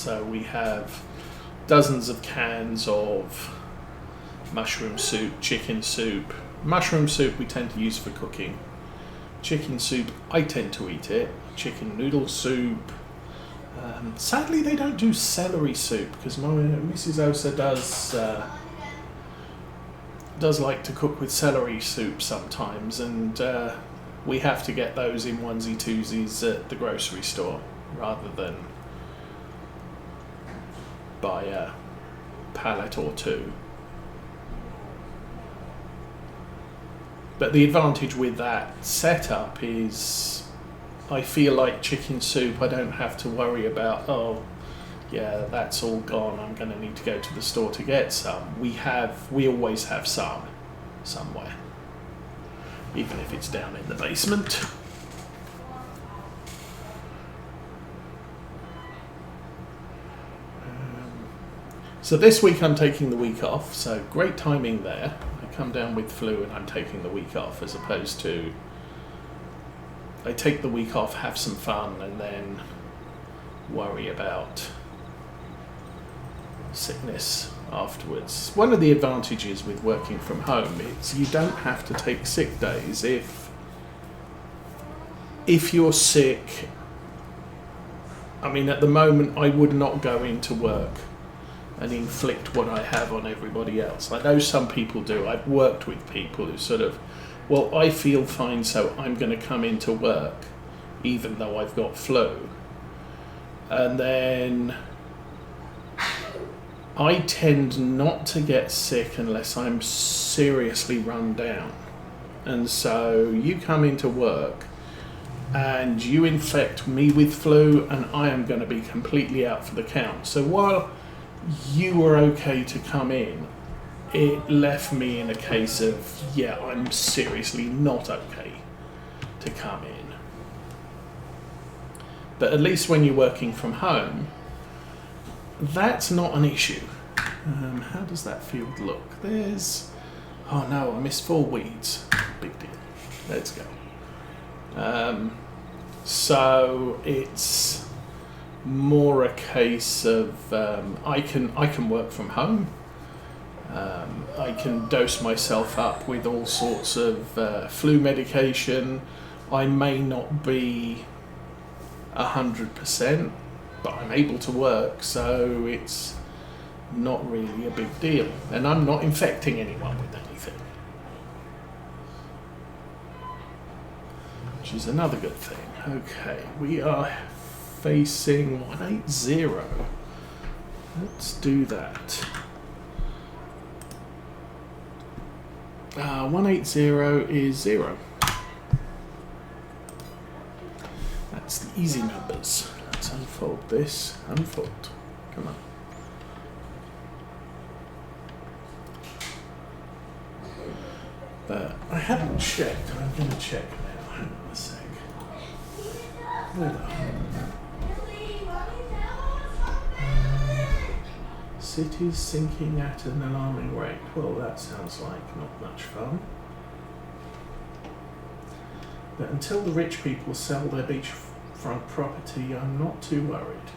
So we have dozens of cans of mushroom soup, chicken soup. Mushroom soup we tend to use for cooking. Chicken soup, I tend to eat it. Chicken noodle soup. Sadly, they don't do celery soup because my Mrs. Osa does like to cook with celery soup sometimes, and we have to get those in onesie twosies at the grocery store rather than buy a pallet or two. But the advantage with that setup is I feel like chicken soup, I don't have to worry about, oh yeah, that's all gone, I'm going to need to go to the store to get some. We always have some somewhere, even if it's down in the basement. So this week I'm taking the week off, so great timing there. I come down with flu and I'm taking the week off, as opposed to I take the week off, have some fun, and then worry about sickness afterwards. One of the advantages with working from home is you don't have to take sick days. If you're sick, I mean, at the moment I would not go into work and inflict what I have on everybody else. I know some people do. I've worked with people who sort of, well, I feel fine, so I'm going to come into work even though I've got flu. And then I tend not to get sick unless I'm seriously run down. And so you come into work and you infect me with flu and I am going to be completely out for the count. So while you were okay to come in, it left me in a case of, yeah, I'm seriously not okay to come in. But at least when you're working from home, that's not an issue. How does that field look? Oh no, I missed 4 weeds. Big deal. Let's go. So it's more a case of I can work from home. I can dose myself up with all sorts of flu medication. I may not be 100%, but I'm able to work, so it's not really a big deal. And I'm not infecting anyone with anything, which is another good thing. Okay, we are facing 180. Let's do that. 180 is 0. That's the easy numbers. Let's unfold this. Unfold. Come on. But I haven't checked. I'm going to check now. Hang on a sec. Hold on. Cities sinking at an alarming rate. Well, that sounds like not much fun. But until the rich people sell their beachfront property, I'm not too worried.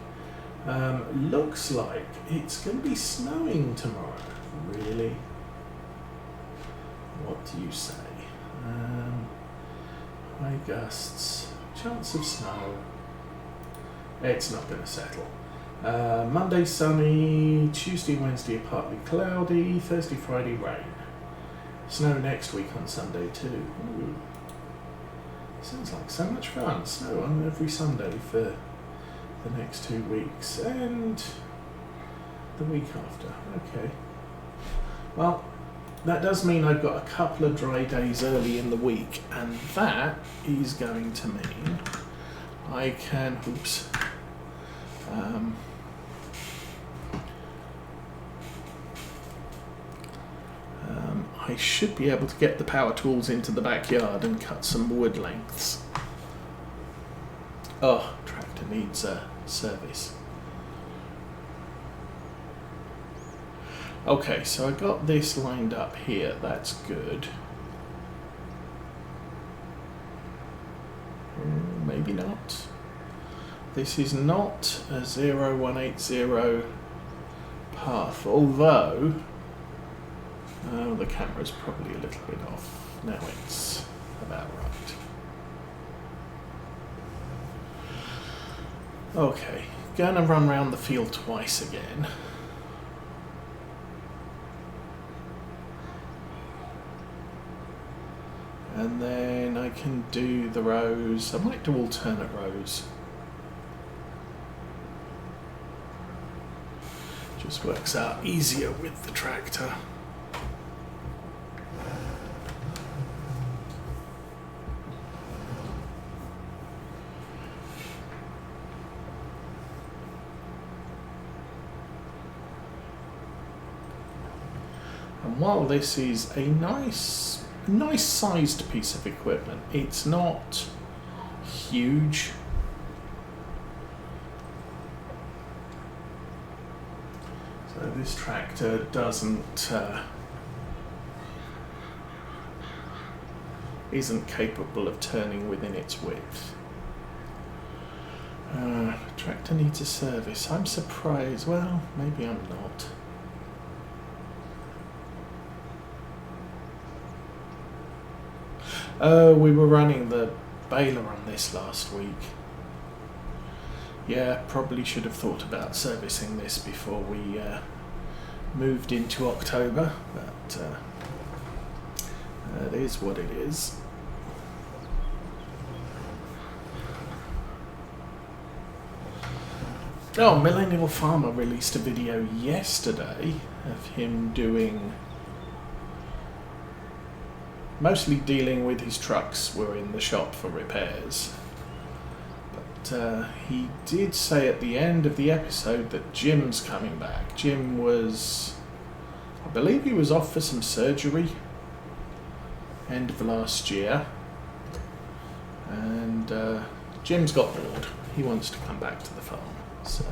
Looks like it's going to be snowing tomorrow. Really? What do you say? High gusts. Chance of snow. It's not going to settle. Monday sunny, Tuesday, Wednesday partly cloudy, Thursday, Friday rain. Snow next week on Sunday too. Ooh. Sounds like so much fun. Snow on every Sunday for the next 2 weeks and the week after. Okay. Well, that does mean I've got a couple of dry days early in the week, and that is going to mean I can, I should be able to get the power tools into the backyard and cut some wood lengths. Oh, tractor needs a service. Okay, so I got this lined up here. That's good. Maybe not. This is not a 0180 path, although the camera's probably a little bit off. Now it's about right. Okay, going to run around the field twice again. And then I can do the rows. I might do alternate rows. Just works out easier with the tractor. And while this is a nice sized piece of equipment, it's not huge. So this tractor isn't capable of turning within its width. Tractor needs a service. I'm surprised. Well, maybe I'm not. We were running the baler on this last week. Yeah, probably should have thought about servicing this before we moved into October, but it is what it is. Oh, Millennial Farmer released a video yesterday of him doing... mostly dealing with his trucks were in the shop for repairs. But he did say at the end of the episode that Jim's coming back. Jim was... I believe he was off for some surgery end of last year. And Jim's got bored. He wants to come back to the farm. So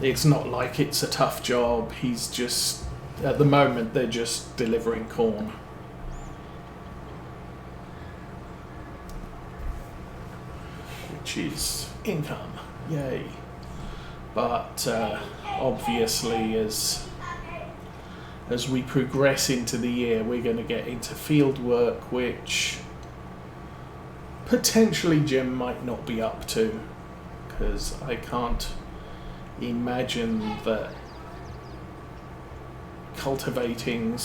it's not like it's a tough job. He's just... at the moment, they're just delivering corn. Which is income. Yay. But obviously, as we progress into the year, we're going to get into field work, which potentially Jim might not be up to, because I can't imagine that cultivating,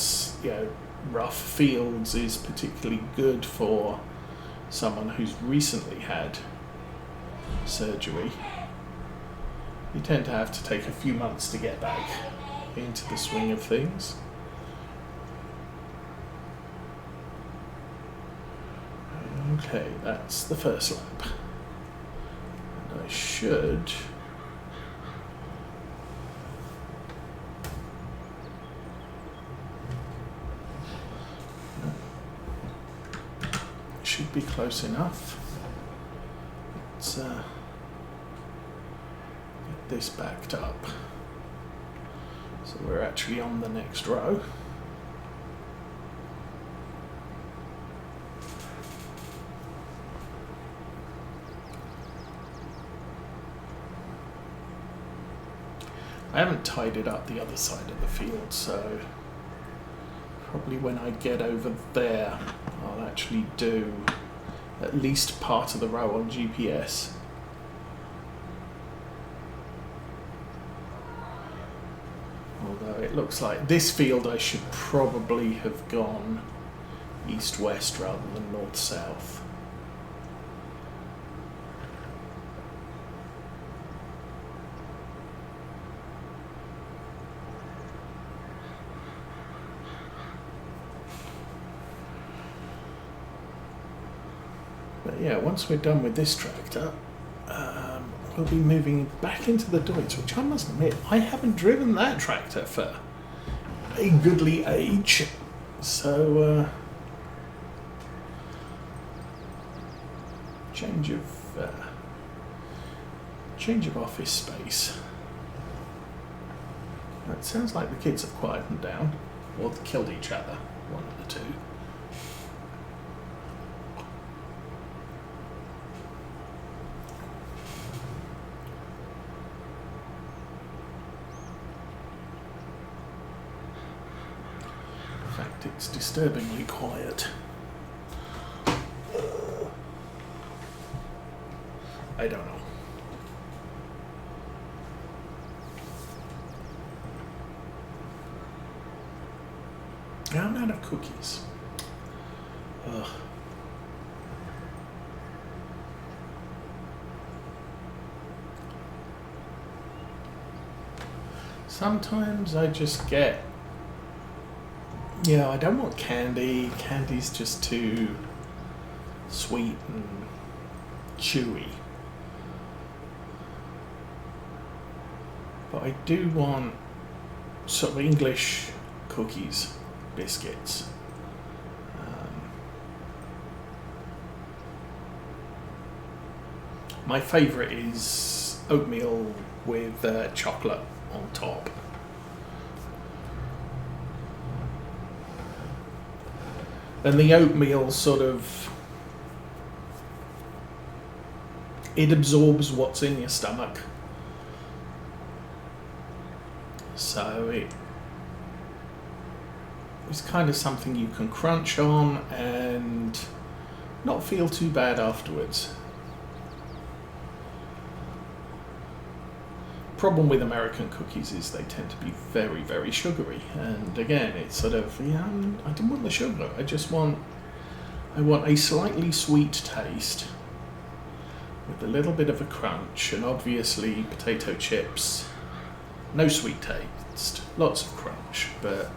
rough fields is particularly good for someone who's recently had surgery. You tend to have to take a few months to get back into the swing of things. Okay, that's the first lap. And I should... should be close enough. Let's get this backed up. So we're actually on the next row. I haven't tidied up the other side of the field, so probably when I get over there, I'll actually do at least part of the row on GPS. Although it looks like this field I should probably have gone east-west rather than north-south. But yeah, once we're done with this tractor, we'll be moving back into the Deutz, which I must admit, I haven't driven that tractor for a goodly age. So, change of office space. It sounds like the kids have quietened down, or they killed each other, one of the two. But it's disturbingly quiet. I don't know. I'm out of cookies. Ugh. Sometimes I just get, I don't want candy. Candy's just too sweet and chewy. But I do want sort of English cookies, biscuits. My favourite is oatmeal with chocolate on top. And the oatmeal sort of, it absorbs what's in your stomach. So it's kind of something you can crunch on and not feel too bad afterwards. Problem with American cookies is they tend to be very, very sugary, and again it's sort of, I don't want the sugar, I want a slightly sweet taste with a little bit of a crunch, and obviously potato chips, no sweet taste, lots of crunch, but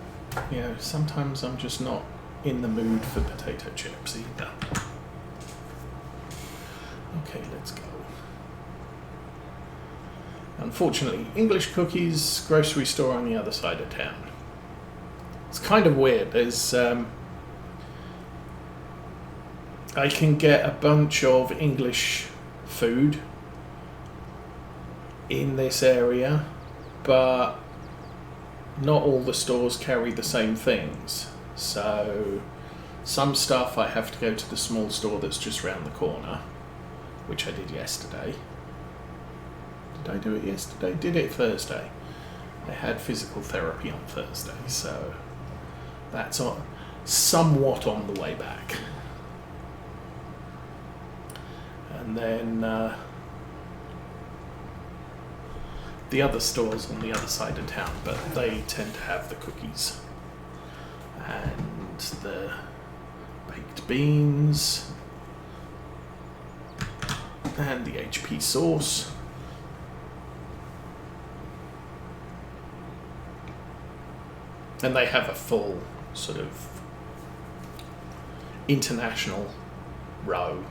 sometimes I'm just not in the mood for potato chips either. Okay, let's go. Unfortunately, English cookies, grocery store on the other side of town. It's kind of weird. There's, I can get a bunch of English food in this area, but not all the stores carry the same things. So some stuff I have to go to the small store that's just round the corner, which I did yesterday. Did I do it yesterday? Did it Thursday. I had physical therapy on Thursday, so that's somewhat on the way back. And then the other stores on the other side of town, but they tend to have the cookies and the baked beans and the HP sauce. And they have a full sort of international row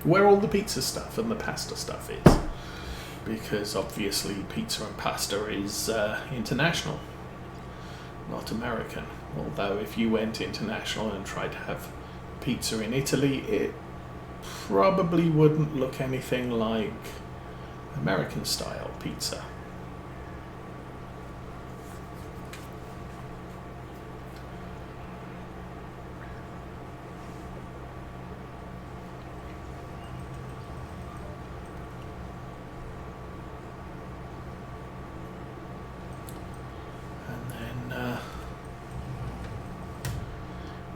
where all the pizza stuff and the pasta stuff is. Because obviously pizza and pasta is international, not American. Although if you went international and tried to have pizza in Italy, it probably wouldn't look anything like American style pizza.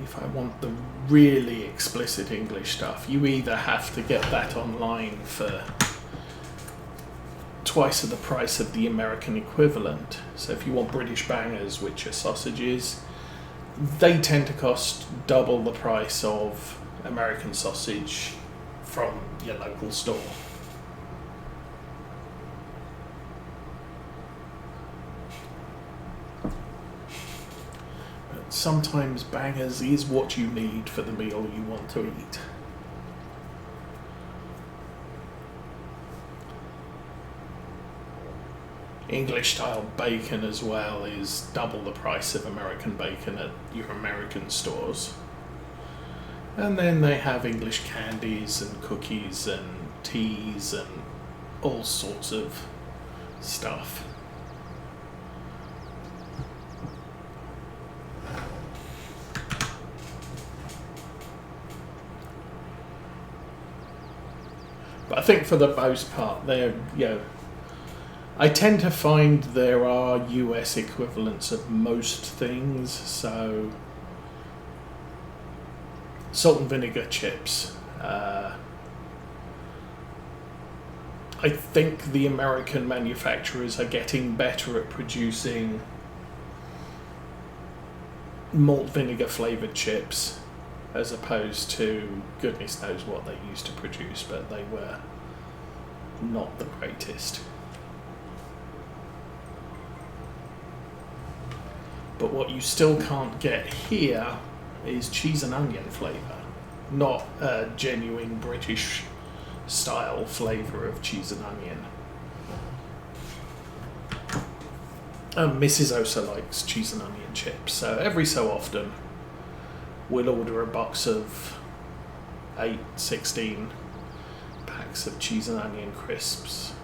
If I want the really explicit English stuff, you either have to get that online for twice of the price of the American equivalent. So if you want British bangers, which are sausages, they tend to cost double the price of American sausage from your local store. Sometimes bangers is what you need for the meal you want to eat. English style bacon as well is double the price of American bacon at your American stores. And then they have English candies and cookies and teas and all sorts of stuff. But I think for the most part, they're, I tend to find there are US equivalents of most things, so salt and vinegar chips. I think the American manufacturers are getting better at producing malt vinegar flavoured chips as opposed to goodness knows what they used to produce, but they were not the greatest. But what you still can't get here is cheese and onion flavour, not a genuine British style flavour of cheese and onion. Mrs. Osa likes cheese and onion chips, so every so often we'll order a box of 16 packs of cheese and onion crisps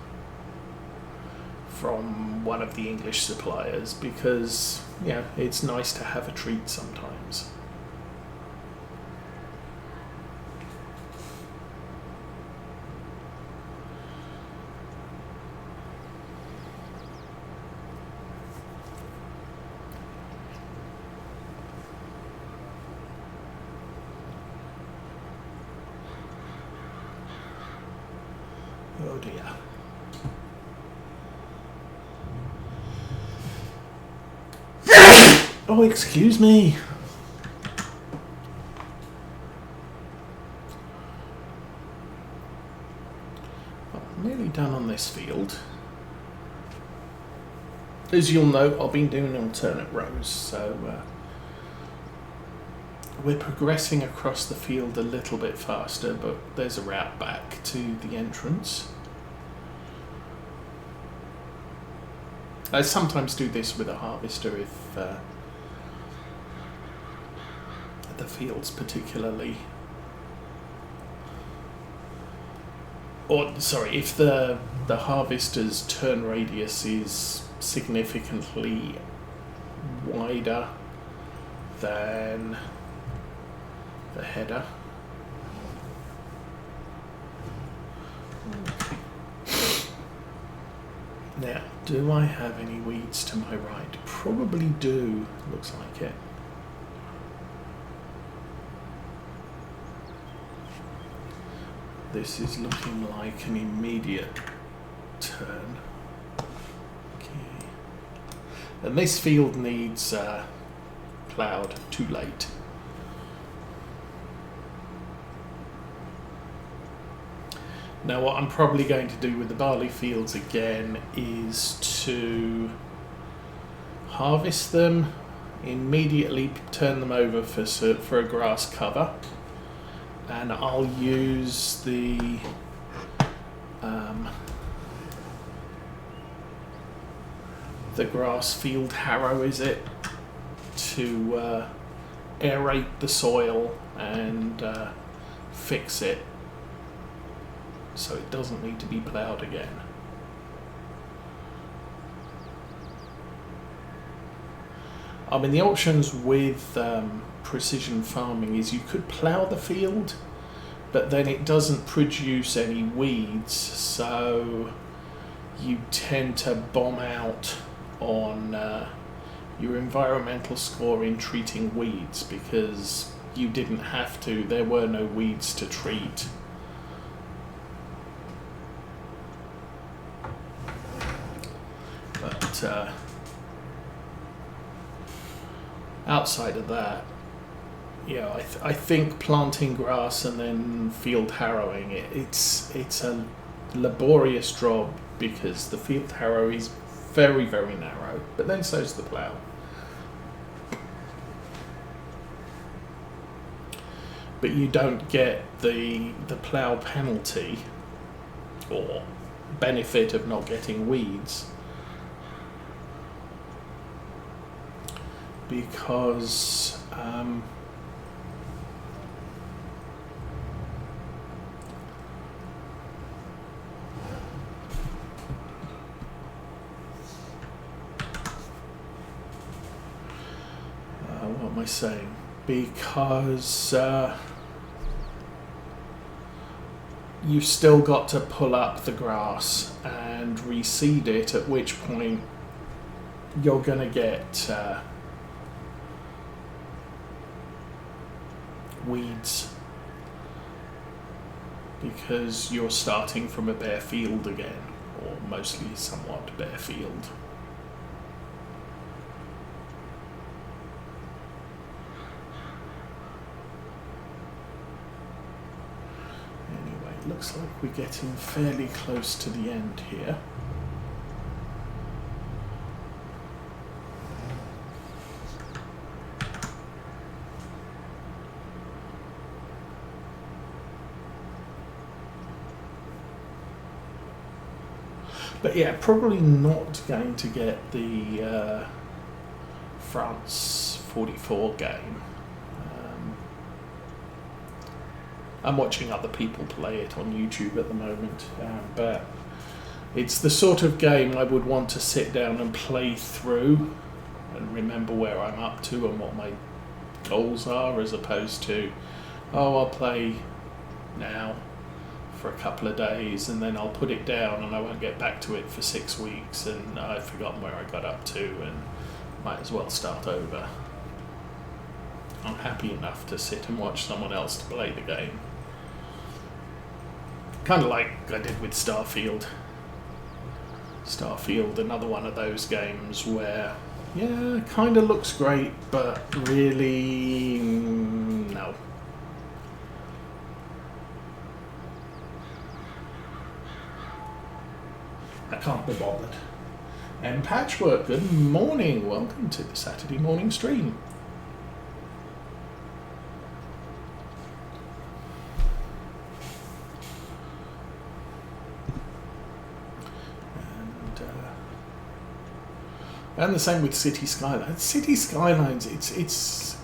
from one of the English suppliers because, yeah, it's nice to have a treat sometimes. Oh dear. Oh, excuse me. Well, I'm nearly done on this field. As you'll note, I've been doing alternate rows, so we're progressing across the field a little bit faster, but there's a route back to the entrance. I sometimes do this with a harvester if the field's particularly, or sorry, if the harvester's turn radius is significantly wider than the header. Now, do I have any weeds to my right? Probably do, looks like it. This is looking like an immediate turn. Okay. And this field needs ploughed too late. Now what I'm probably going to do with the barley fields again is to harvest them, immediately turn them over for a grass cover, and I'll use the grass field harrow, is it, to aerate the soil and fix it so it doesn't need to be ploughed again. I mean, the options with precision farming is you could plough the field, but then it doesn't produce any weeds, so you tend to bomb out on your environmental score in treating weeds because you didn't have to, there were no weeds to treat. But outside of that, yeah, I think planting grass and then field harrowing, it's a laborious job because the field harrow is very, very narrow, but then so's the plough. But you don't get the plough penalty or benefit of not getting weeds because what am I saying? Because you've still got to pull up the grass and reseed it, at which point you're going to get weeds, because you're starting from a bare field again, or mostly somewhat bare field. Anyway, it looks like we're getting fairly close to the end here. But yeah, probably not going to get the France 44 game. I'm watching other people play it on YouTube at the moment, but it's the sort of game I would want to sit down and play through and remember where I'm up to and what my goals are, as opposed to, oh, I'll play now for a couple of days and then I'll put it down and I won't get back to it for 6 weeks and I've forgotten where I got up to and might as well start over. I'm happy enough to sit and watch someone else to play the game. Kind of like I did with Starfield. Starfield, another one of those games where, yeah, kind of looks great, but really, no. I can't be bothered. And Patchwork, good morning. Welcome to the Saturday morning stream. And the same with City Skylines. City Skylines, it's.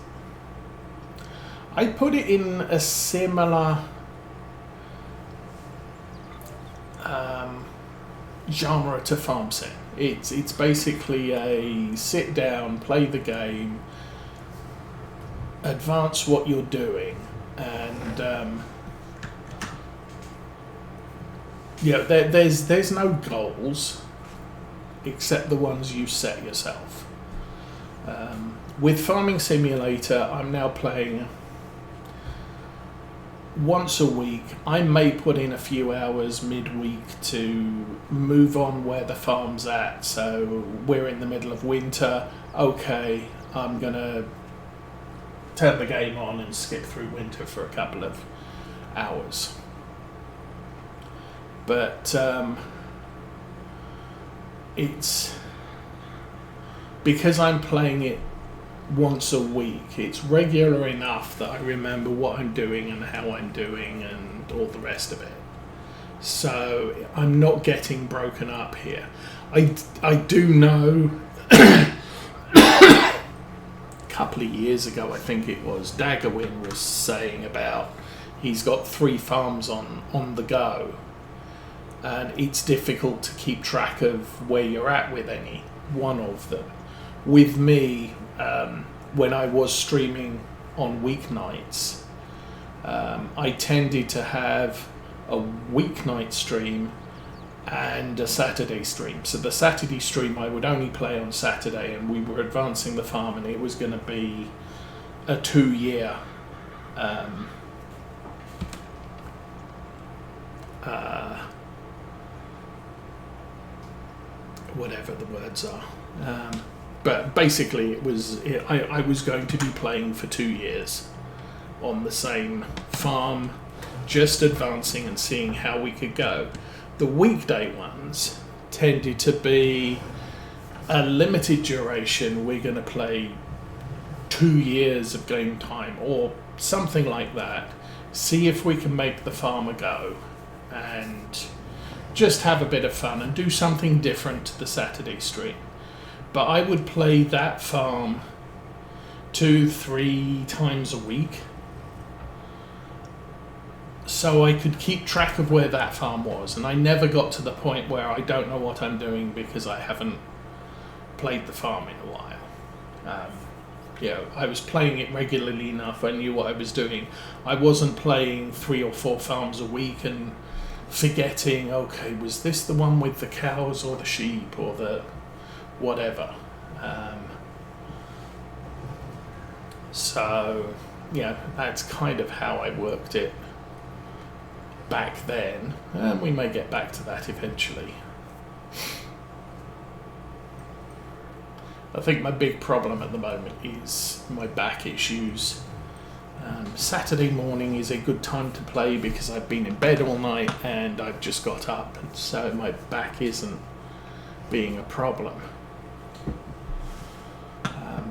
I put it in a similar genre to Farm Sim. It's basically a sit down, play the game, advance what you're doing, and yeah, there's no goals except the ones you set yourself. With Farming Simulator, I'm now playing once a week. I may put in a few hours midweek to move on where the farm's at. So we're in the middle of winter. Okay, I'm gonna turn the game on and skip through winter for a couple of hours. But it's because I'm playing it once a week, it's regular enough that I remember what I'm doing and how I'm doing and all the rest of it. So I'm not getting broken up here. I do know a couple of years ago, I think it was, Daggerwin was saying about he's got 3 farms on the go, and it's difficult to keep track of where you're at with any one of them. With me, when I was streaming on weeknights, I tended to have a weeknight stream and a Saturday stream. So the Saturday stream I would only play on Saturday, and we were advancing the farm, and it was going to be a 2-year whatever the words are. But basically, I was going to be playing for 2 years on the same farm, just advancing and seeing how we could go. The weekday ones tended to be a limited duration. We're going to play 2 years of game time or something like that. See if we can make the farmer go and just have a bit of fun and do something different to the Saturday stream. But I would play that farm 2-3 times a week, so I could keep track of where that farm was, and I never got to the point where I don't know what I'm doing because I haven't played the farm in a while. I was playing it regularly enough. I knew what I was doing. I wasn't playing 3 or 4 farms a week and forgetting, okay, was this the one with the cows or the sheep or the whatever. So yeah, that's kind of how I worked it back then, and we may get back to that eventually. I think my big problem at the moment is my back issues. Saturday morning is a good time to play because I've been in bed all night and I've just got up, and so my back isn't being a problem.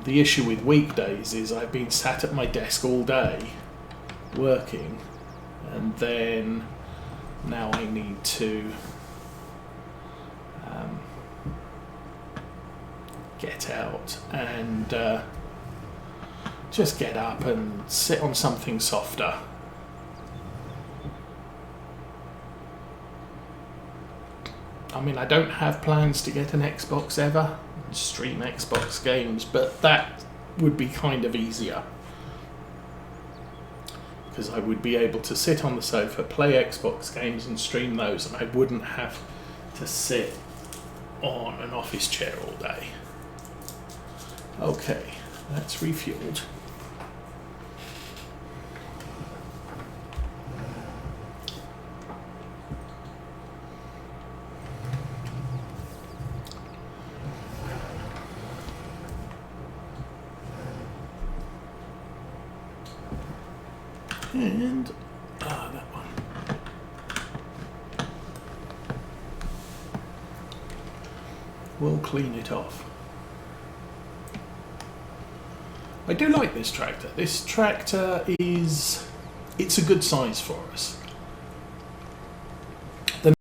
The issue with weekdays is I've been sat at my desk all day working, and then now I need to get out and just get up and sit on something softer. I mean, I don't have plans to get an Xbox ever, stream Xbox games, but that would be kind of easier, because I would be able to sit on the sofa, play Xbox games and stream those, and I wouldn't have to sit on an office chair all day. Okay, that's refueled. And that one. We'll clean it off. I do like this tractor. This tractor it's a good size for us.